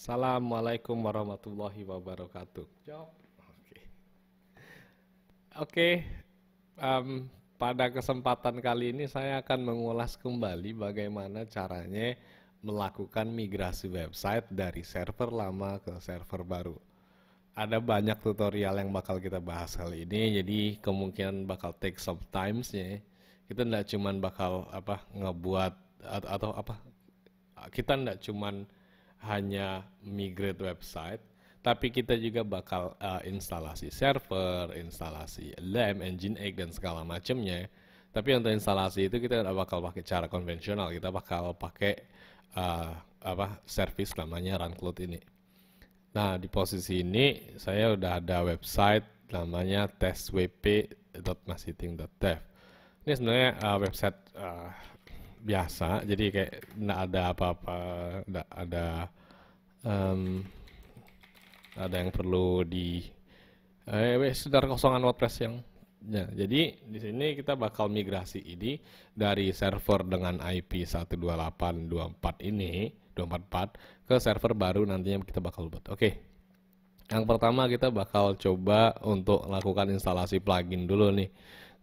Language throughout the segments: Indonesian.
Assalamualaikum warahmatullahi wabarakatuh. Jawab. Oke. Oke, pada kesempatan kali ini saya akan mengulas kembali bagaimana caranya melakukan migrasi website dari server lama ke server baru. Ada banyak tutorial yang bakal kita bahas kali ini, jadi kemungkinan bakal take some times ya. Kita nggak cuman bakal ngebuat atau kita nggak cuman hanya migrate website, tapi kita juga bakal instalasi server, instalasi LAMP, Nginx dan segala macamnya. Tapi untuk instalasi itu kita nggak bakal pakai cara konvensional, kita bakal pakai uh, service namanya runcloud ini. Nah, di posisi ini saya udah ada website namanya testwp.masithing.dev. Ini sebenarnya website biasa, jadi kayak nggak ada apa-apa, nggak ada em, ada yang perlu di sekedar kosongan WordPress yang ya, jadi di sini kita bakal migrasi ini dari server dengan IP 128.24 ini 244 ke server baru nantinya kita bakal buat. Oke. Yang pertama kita bakal coba untuk lakukan instalasi plugin dulu nih.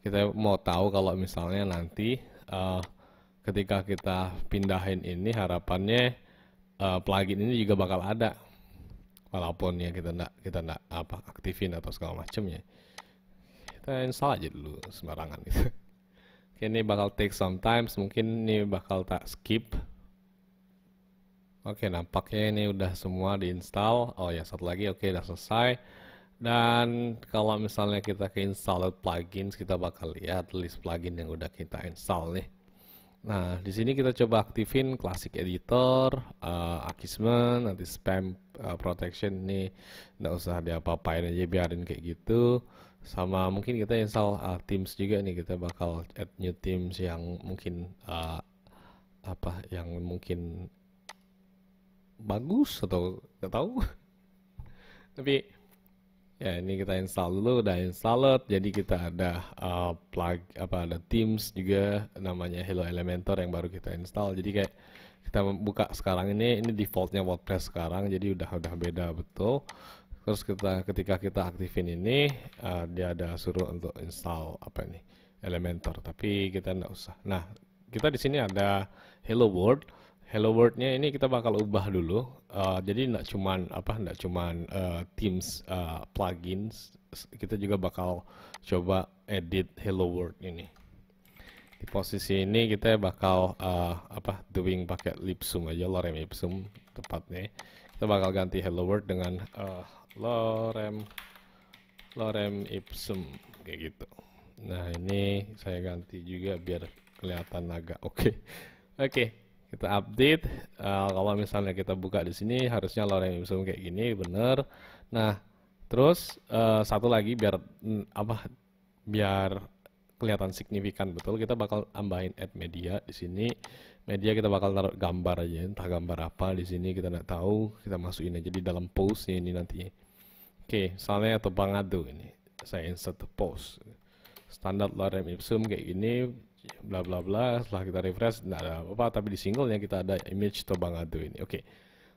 Kita mau tahu kalau misalnya nanti ketika kita pindahin ini harapannya plugin ini juga bakal ada walaupun ya kita ndak aktifin atau segala macamnya. Kita install aja dulu sembarangan gitu. Oke, ini bakal take some time, mungkin ini bakal tak skip. Oke, nampaknya ini udah semua diinstal. Oh ya, satu lagi, oke, udah selesai. Dan kalau misalnya kita ke install plugins, kita bakal lihat list plugin yang udah kita install nih. Nah, di sini kita coba aktifin Classic Editor, Akismen, nanti Spam Protection ini nggak usah diapa-apain aja, biarin kayak gitu. Sama mungkin kita install Themes juga nih, kita bakal add new themes yang mungkin yang mungkin bagus atau nggak tahu. Tapi ya ini kita install dulu, udah installed, jadi kita ada ada themes juga namanya Hello Elementor yang baru kita install. Jadi kayak kita buka sekarang ini defaultnya WordPress sekarang, jadi udah beda betul. Terus ketika kita aktifin ini dia ada suruh untuk install Elementor, tapi kita nggak usah. Nah, kita di sini ada Hello World. Hello World-nya ini kita bakal ubah dulu. Jadi nggak cuman Themes plugins, kita juga bakal coba edit Hello World ini. Di posisi ini kita bakal doing pakai Lipsum aja, lorem ipsum tepatnya. Kita bakal ganti Hello World dengan lorem ipsum kayak gitu. Nah, ini saya ganti juga biar kelihatan agak oke. Oke. Kita update. Kalau misalnya kita buka di sini harusnya lorem ipsum kayak gini, bener. Nah, terus satu lagi biar kelihatan signifikan betul, kita bakal tambahin add media di sini. Media kita bakal taruh gambar aja, entah gambar apa di sini kita nggak tahu. Kita masukin aja di dalam post ini nanti. Oke, misalnya Tobangado ini. Saya insert the post. Standar lorem ipsum kayak gini, bla bla bla. Setelah kita refresh nggak ada apa-apa, tapi di singlenya kita ada image Tobangado ini. Oke,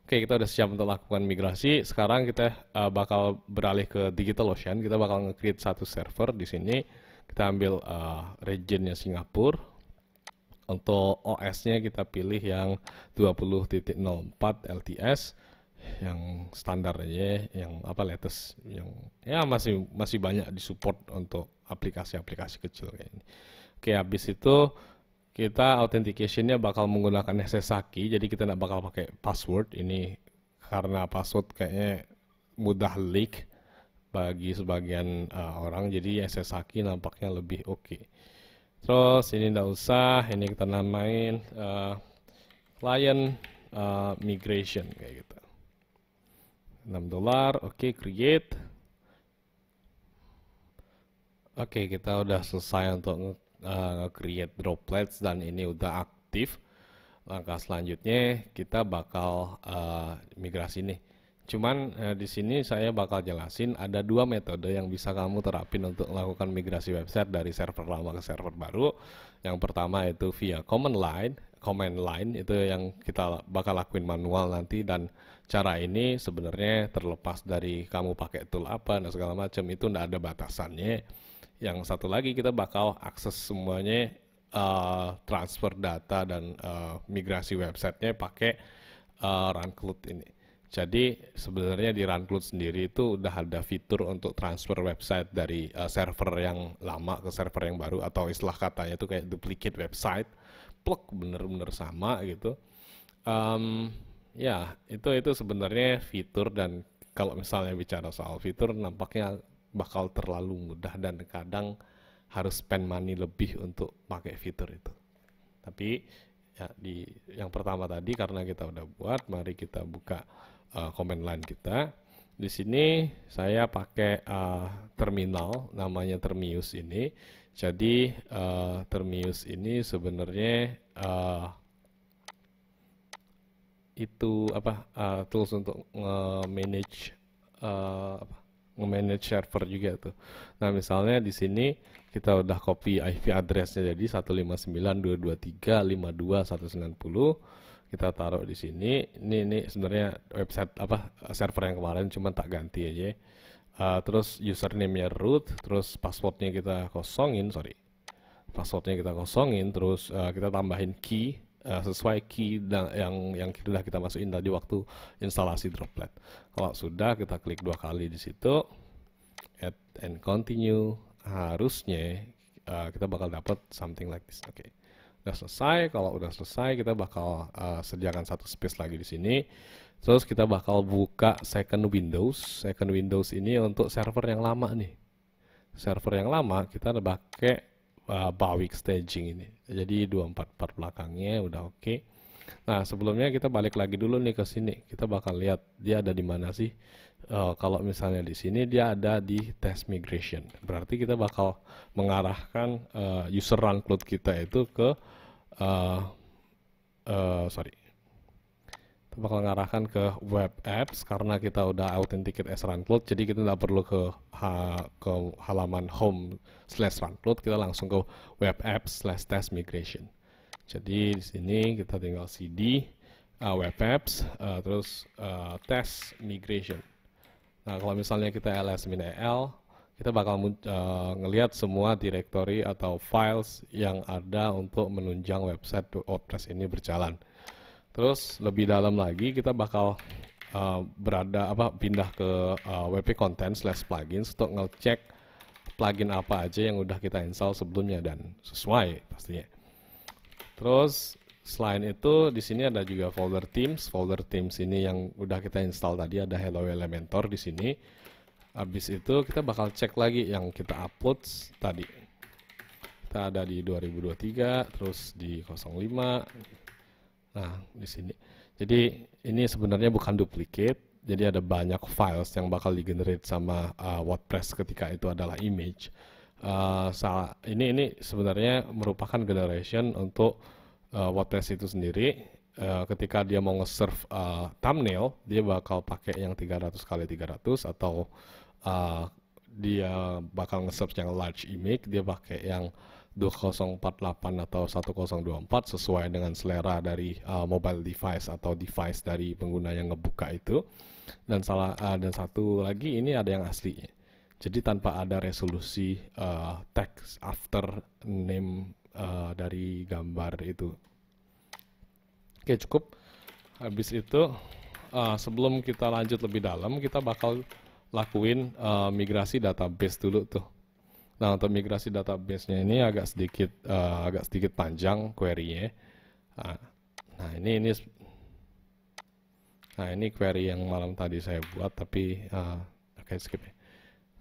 kita udah siap untuk lakukan migrasi. Sekarang kita bakal beralih ke DigitalOcean. Kita bakal nge-create satu server di sini. Kita ambil regionnya Singapura. Untuk OS-nya kita pilih yang 20.04 LTS, yang standar aja, yang latest, yang ya masih banyak disupport untuk aplikasi-aplikasi kecil kayak ini. Oke, habis itu kita authentication-nya bakal menggunakan SSH, jadi kita nggak bakal pakai password ini karena password kayaknya mudah leak bagi sebagian orang, jadi SSH nampaknya lebih oke. Terus ini nggak usah, ini kita namain client migration kayak gitu. $6, oke, create. Oke, kita udah selesai untuk create droplets dan ini udah aktif. Langkah selanjutnya kita bakal migrasi nih. Cuman di sini saya bakal jelasin ada dua metode yang bisa kamu terapin untuk melakukan migrasi website dari server lama ke server baru. Yang pertama itu via command line itu yang kita bakal lakuin manual nanti, dan cara ini sebenarnya terlepas dari kamu pakai tool apa dan segala macam, itu nggak ada batasannya. Yang satu lagi kita bakal akses semuanya, transfer data dan migrasi websitenya pakai Runcloud ini. Jadi sebenarnya di Runcloud sendiri itu udah ada fitur untuk transfer website dari server yang lama ke server yang baru, atau istilah katanya itu kayak duplicate website, plug bener-bener sama gitu. Ya itu sebenarnya fitur, dan kalau misalnya bicara soal fitur nampaknya bakal terlalu mudah dan kadang harus spend money lebih untuk pakai fitur itu. Tapi ya di yang pertama tadi karena kita udah buat, mari kita buka command line kita. Di sini saya pakai terminal namanya Termius ini. Jadi Termius ini sebenarnya itu tools untuk nge-manage nge-manage server juga tuh. Nah, misalnya di sini kita udah copy IP address-nya jadi 159.223.52.190. Kita taruh di sini. Ini sebenarnya website server yang kemarin, cuma tak ganti aja. Terus username-nya root, terus passwordnya kita kosongin, terus kita tambahin key sesuai key yang sudah kita masukin tadi waktu instalasi Droplet. Kalau sudah, kita klik 2 kali di situ, add and continue. Harusnya kita bakal dapat something like this. Oke. Udah selesai. Kalau udah selesai, kita bakal sediakan satu space lagi di sini. Terus kita bakal buka second Windows. Second Windows ini untuk server yang lama nih. Server yang lama kita pakai Bawik staging ini. Jadi 244 belakangnya udah oke. Nah, sebelumnya kita balik lagi dulu nih ke sini. Kita bakal lihat dia ada di mana sih. Kalau misalnya di sini dia ada di test migration. Berarti kita bakal mengarahkan user Runcloud kita itu ke kita bakal mengarahkan ke web apps karena kita udah authenticate as Runcloud. Jadi kita nggak perlu ke halaman home/Runcloud, kita langsung ke web apps/test migration. Jadi di sini kita tinggal cd web apps terus test migration. Nah, kalau misalnya kita ls-el, kita bakal ngelihat semua directory atau files yang ada untuk menunjang website WordPress ini berjalan. Terus lebih dalam lagi kita bakal pindah ke wp content/plugins untuk ngecek plugin apa aja yang udah kita install sebelumnya dan sesuai pastinya. Terus selain itu di sini ada juga folder themes. Folder themes ini yang udah kita install tadi, ada Hello Elementor di sini. Habis itu kita bakal cek lagi yang kita upload tadi. Kita ada di 2023, terus di 05. Nah, di sini. Jadi ini sebenarnya bukan duplicate. Jadi ada banyak files yang bakal di-generate sama WordPress ketika itu adalah image. Ini sebenarnya merupakan generation untuk WordPress itu sendiri. Ketika dia mau nge-serve thumbnail, dia bakal pakai yang 300x300, atau dia bakal nge-serve yang large image, dia pakai yang 2048 atau 1024 sesuai dengan selera dari mobile device atau device dari pengguna yang ngebuka itu. Dan satu lagi, ini ada yang aslinya. Jadi tanpa ada resolusi text after name dari gambar itu. Oke, cukup. Habis itu sebelum kita lanjut lebih dalam, kita bakal lakuin migrasi database dulu tuh. Nah, untuk migrasi database-nya ini agak sedikit panjang query-nya. Nah, ini query yang malam tadi saya buat, tapi oke, skip ya.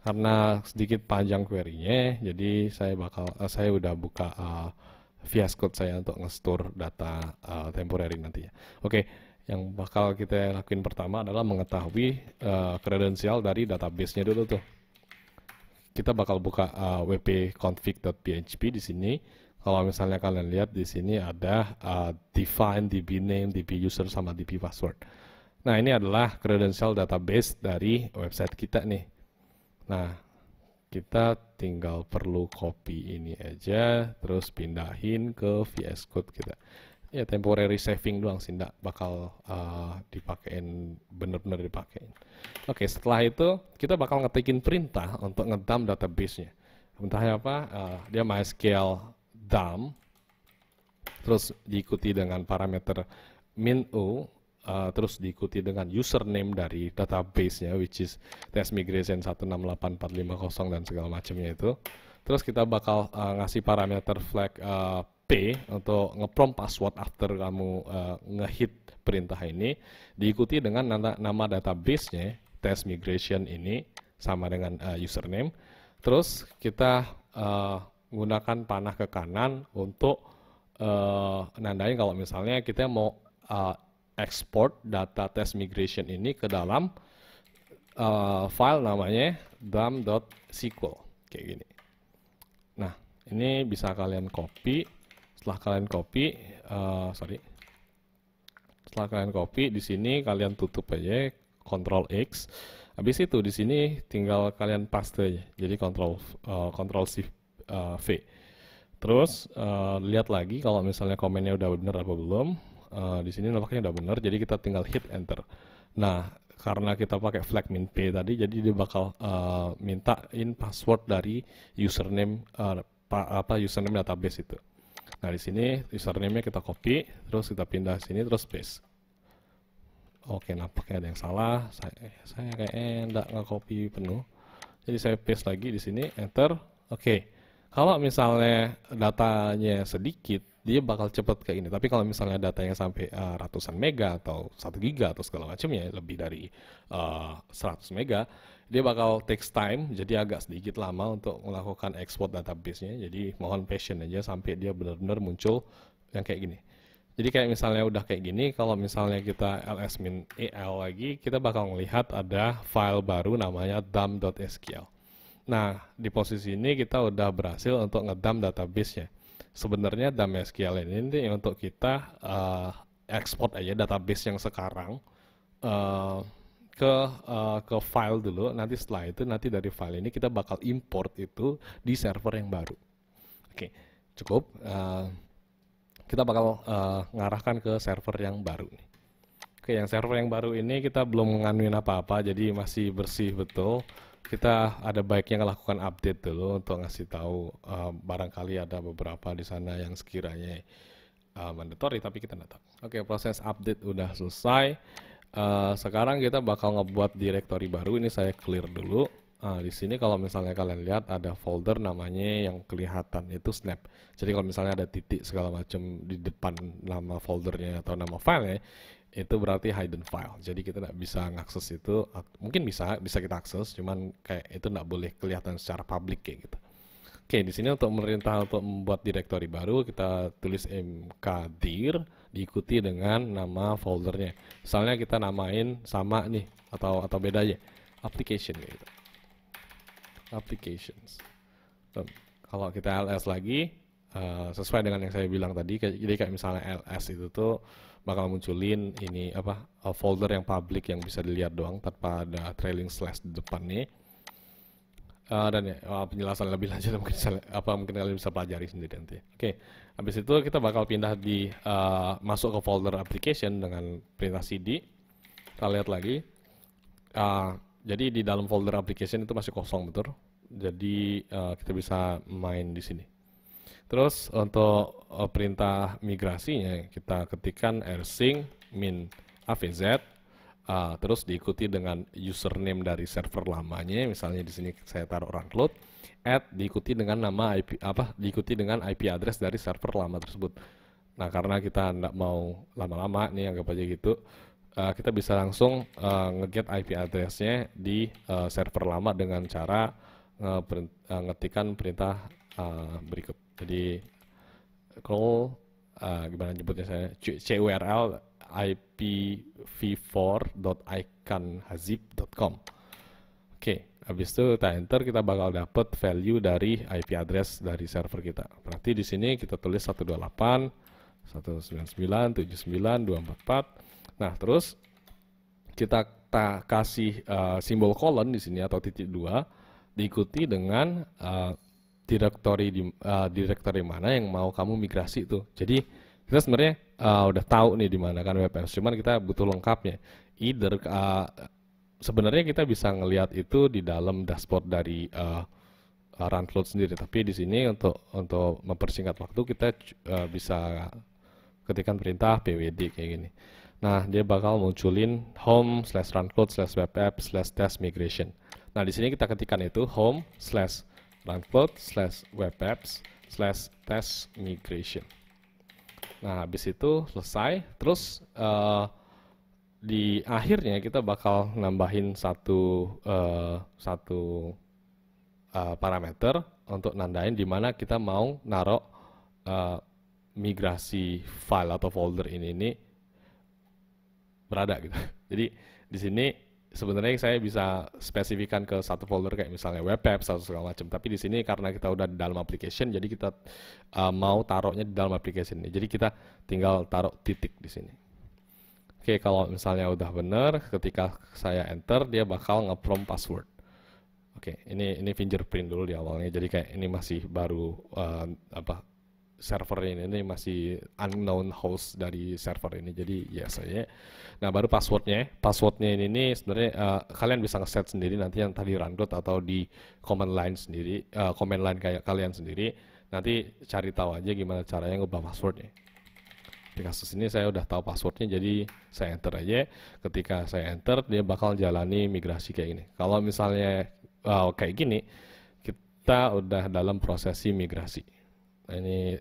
Karena sedikit panjang query-nya, jadi saya udah buka VS Code saya untuk nge-store data temporary nantinya. Oke, yang bakal kita lakuin pertama adalah mengetahui kredensial dari database-nya dulu tuh. Kita bakal buka wp-config.php di sini. Kalau misalnya kalian lihat di sini ada define db name, db user, sama db password. Nah, ini adalah kredensial database dari website kita nih. Nah, kita tinggal perlu copy ini aja, terus pindahin ke VS Code kita. Ya temporary saving doang sih, nggak bakal dipakein, bener-bener dipakein. Oke, setelah itu kita bakal ngetikin perintah untuk ngedump database-nya. Perintahnya apa? Dia MySQL dump, terus diikuti dengan parameter min_u, terus diikuti dengan username dari database-nya, which is test migration 168450 dan segala macamnya itu. Terus kita bakal ngasih parameter flag P untuk ngeprompt password after kamu ngehit perintah ini, diikuti dengan nama database-nya, test migration ini sama dengan username. Terus kita gunakan panah ke kanan untuk nandain kalau misalnya kita mau export data test migration ini ke dalam file namanya dump.sql kayak gini. Nah, ini bisa kalian copy. Setelah kalian copy, setelah kalian copy di sini kalian tutup aja, Ctrl X. Habis itu di sini tinggal kalian paste aja. Jadi Ctrl Shift V. Terus lihat lagi kalau misalnya komennya udah bener apa belum. Di sini nampaknya udah bener, jadi kita tinggal hit enter. Nah, karena kita pakai flag min P tadi, jadi dia bakal mintain password dari username username database itu. Nah, di sini username-nya kita copy, terus kita pindah sini, terus paste. Oke, nampaknya ada yang salah. Saya kayaknya enggak nge-copy penuh. Jadi saya paste lagi di sini, enter. Oke. Kalau misalnya datanya sedikit, dia bakal cepet kayak ini. Tapi kalau misalnya datanya sampai ratusan mega atau 1 giga atau segala macamnya, lebih dari 100 mega, dia bakal takes time, jadi agak sedikit lama untuk melakukan export database-nya. Jadi mohon patient aja sampai dia benar-benar muncul yang kayak gini. Jadi kayak misalnya udah kayak gini, kalau misalnya kita ls-el lagi, kita bakal melihat ada file baru namanya dump.sql. Nah, di posisi ini kita udah berhasil untuk ngedump database-nya. Sebenarnya dump SQL ini untuk kita export aja database yang sekarang ke file dulu. Nanti setelah itu, nanti dari file ini kita bakal import itu di server yang baru. Oke, cukup. Kita bakal ngarahkan ke server yang baru nih. Oke, yang server yang baru ini kita belum nganuin apa-apa, jadi masih bersih betul. Kita ada baiknya melakukan update dulu untuk ngasih tahu barangkali ada beberapa di sana yang sekiranya mandatory, tapi kita nggak tahu. Oke, proses update udah selesai. Sekarang kita bakal ngebuat directory baru. Ini saya clear dulu. Di sini kalau misalnya kalian lihat ada folder namanya yang kelihatan itu snap. Jadi kalau misalnya ada titik segala macam di depan nama foldernya atau nama filenya, itu berarti hidden file. Jadi kita nggak bisa ngakses itu. Mungkin bisa kita akses, cuman kayak itu nggak boleh kelihatan secara publik kayak gitu. Oke, di sini untuk memerintah untuk membuat directory baru, kita tulis mkdir diikuti dengan nama foldernya. Misalnya kita namain sama nih atau beda aja, application gitu. Applications. Kalau kita ls lagi, sesuai dengan yang saya bilang tadi, jadi kayak misalnya ls itu tuh bakal munculin ini folder yang public yang bisa dilihat doang tanpa ada trailing slash di depan nih. Dan ya, penjelasan lebih lanjut mungkin kalian bisa pelajari sendiri nanti. Oke, habis itu kita bakal pindah di masuk ke folder application dengan perintah cd. Kita lihat lagi. Jadi di dalam folder application itu masih kosong, betul. Jadi kita bisa main di sini. Terus untuk perintah migrasinya kita ketikkan rsync min avz, terus diikuti dengan username dari server lamanya. Misalnya di sini saya taruh runload, add diikuti dengan nama IP diikuti dengan IP address dari server lama tersebut. Nah, karena kita tidak mau lama-lama nih, anggap aja gitu. Kita bisa langsung nge-get IP address-nya di server lama dengan cara ngetikkan perintah berikut. Jadi call gimana nyebutnya saya, curl ipv4.iconhazib.com. Oke, habis itu kita enter, kita bakal dapat value dari IP address dari server kita. Berarti di sini kita tulis 128.199.79.244. Nah, terus kita kasih simbol colon di sini atau titik 2. diikuti dengan direktori mana yang mau kamu migrasi itu. Jadi kita sebenarnya udah tahu nih di mana kan web apps, cuman kita butuh lengkapnya. Either sebenarnya kita bisa ngelihat itu di dalam dashboard dari Runload sendiri, tapi di sini untuk mempersingkat waktu kita bisa ketikkan perintah pwd kayak gini. Nah, dia bakal munculin home/runload/webapps/test migration. Nah, di sini kita ketikkan itu home/runload/webapps/test migration. Nah, habis itu selesai. Terus di akhirnya kita bakal nambahin satu parameter untuk nandain di mana kita mau naruh migrasi file atau folder ini berada gitu. Jadi di sini sebenarnya saya bisa spesifikkan ke satu folder kayak misalnya web apps atau segala macam. Tapi di sini karena kita udah di dalam application, jadi kita mau taruhnya di dalam application ini. Jadi kita tinggal taruh titik di sini. Oke, kalau misalnya udah bener, ketika saya enter dia bakal nge-prompt password. Oke, ini fingerprint dulu di awalnya. Jadi kayak ini masih baru server ini masih unknown host dari server ini. Jadi yes aja. Nah, baru passwordnya ini sebenarnya kalian bisa ngeset sendiri nanti yang tadi Runload atau di command line sendiri, command line kayak kalian sendiri. Nanti cari tahu aja gimana caranya ngubah passwordnya. Di kasus ini saya udah tahu passwordnya, jadi saya enter aja. Ketika saya enter, dia bakal jalani migrasi kayak gini. Kalau misalnya kayak gini, kita udah dalam prosesi migrasi. Nah,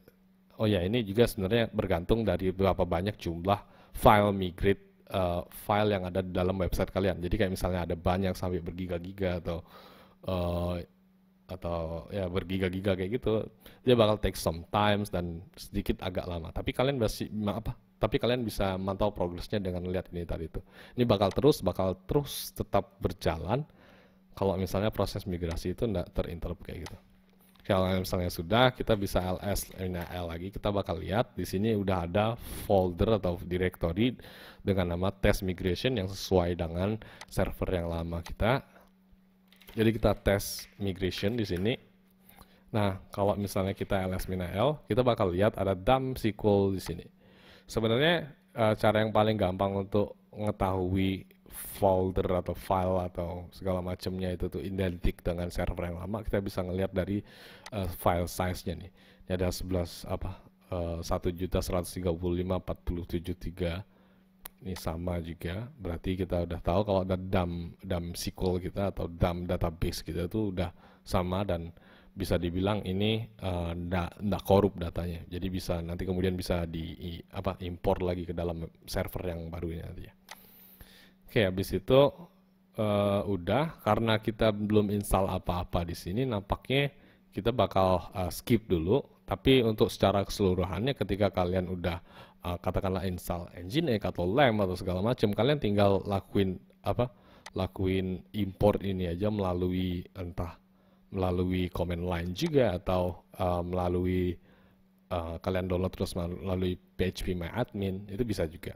ini juga sebenarnya bergantung dari berapa banyak jumlah file migrate file yang ada di dalam website kalian. Jadi kayak misalnya ada banyak sampai bergiga-giga atau ya bergiga-giga kayak gitu, dia bakal take some times dan sedikit agak lama. Tapi kalian bisa mantau progresnya dengan lihat ini tadi itu. Ini bakal terus tetap berjalan kalau misalnya proses migrasi itu tidak terinterrupt kayak gitu. Kalau misalnya sudah, kita bisa L lagi, kita bakal lihat di sini udah ada folder atau directory dengan nama test migration yang sesuai dengan server yang lama kita. Jadi kita tes migration di sini. Nah, kalau misalnya kita ls-l, kita bakal lihat ada dump SQL di sini. Sebenarnya cara yang paling gampang untuk mengetahui folder atau file atau segala macamnya itu tuh identik dengan server yang lama, kita bisa ngelihat dari file size-nya nih. Ini ada 1.135.47.3. Ini sama juga, berarti kita udah tahu kalau ada dump SQL kita atau dump database kita itu udah sama dan bisa dibilang ini nggak korup datanya. Jadi bisa nanti kemudian bisa import lagi ke dalam server yang baru ini nanti ya. Oke, habis itu udah, karena kita belum install apa-apa di sini, nampaknya kita bakal skip dulu. Tapi untuk secara keseluruhannya, ketika kalian udah katakanlah install Nginx atau LAMP atau segala macam, kalian tinggal lakuin import ini aja melalui command line juga atau melalui kalian download terus melalui phpMyAdmin, itu bisa juga.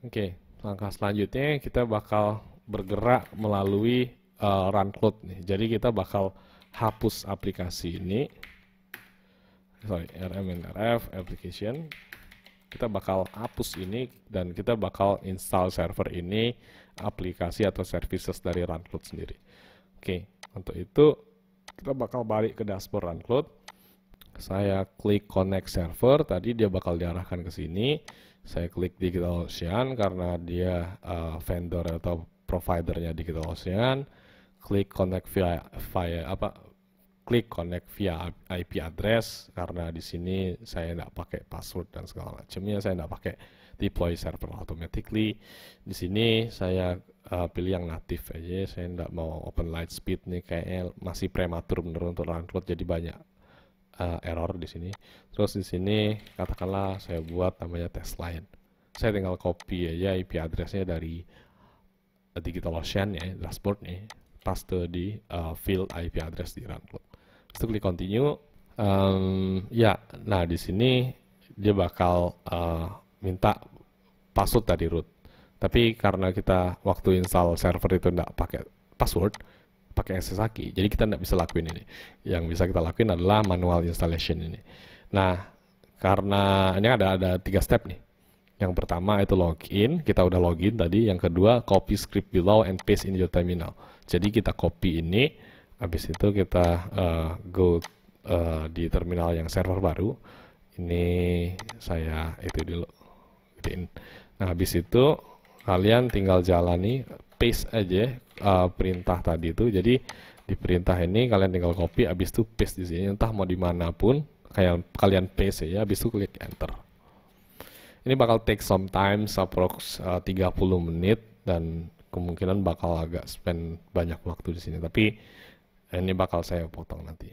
Oke, langkah selanjutnya kita bakal bergerak melalui Runload nih. Jadi kita bakal hapus aplikasi ini. rmnrf application. Kita bakal hapus ini dan kita bakal install server ini, aplikasi atau services dari Runload sendiri. Oke, untuk itu kita bakal balik ke dashboard Runload. Saya klik connect server, tadi dia bakal diarahkan ke sini. Saya klik DigitalOcean karena dia vendor atau providernya DigitalOcean. Klik connect via IP address karena di sini saya tidak pakai password dan segala macamnya, saya tidak pakai deploy server automatically. Di sini saya pilih yang native aja, saya tidak mau open light speed nih, kayaknya masih prematur bener untuk Runload, jadi banyak error di sini. Terus di sini katakanlah saya buat namanya test line. Saya tinggal copy aja IP addressnya dari DigitalOcean ya, dashboard nih, paste di field IP address di Runload. Terus klik continue. Nah di sini dia bakal minta password dari root. Tapi karena kita waktu install server itu tidak pakai password, pakai SSH. Jadi kita nggak bisa lakuin ini. Yang bisa kita lakuin adalah manual installation ini. Nah, karena ini ada 3 step nih. Yang pertama itu login, kita udah login tadi. Yang kedua, copy script below and paste in your terminal. Jadi kita copy ini, habis itu kita go di terminal yang server baru. Ini saya itu dulu. Nah, habis itu kalian tinggal jalani paste aja perintah tadi itu. Jadi di perintah ini kalian tinggal copy, habis itu paste di sini, entah mau dimanapun kalian paste ya, habis itu klik enter. Ini bakal take some time, approx 30 menit, dan kemungkinan bakal agak spend banyak waktu di sini, tapi ini bakal saya potong nanti.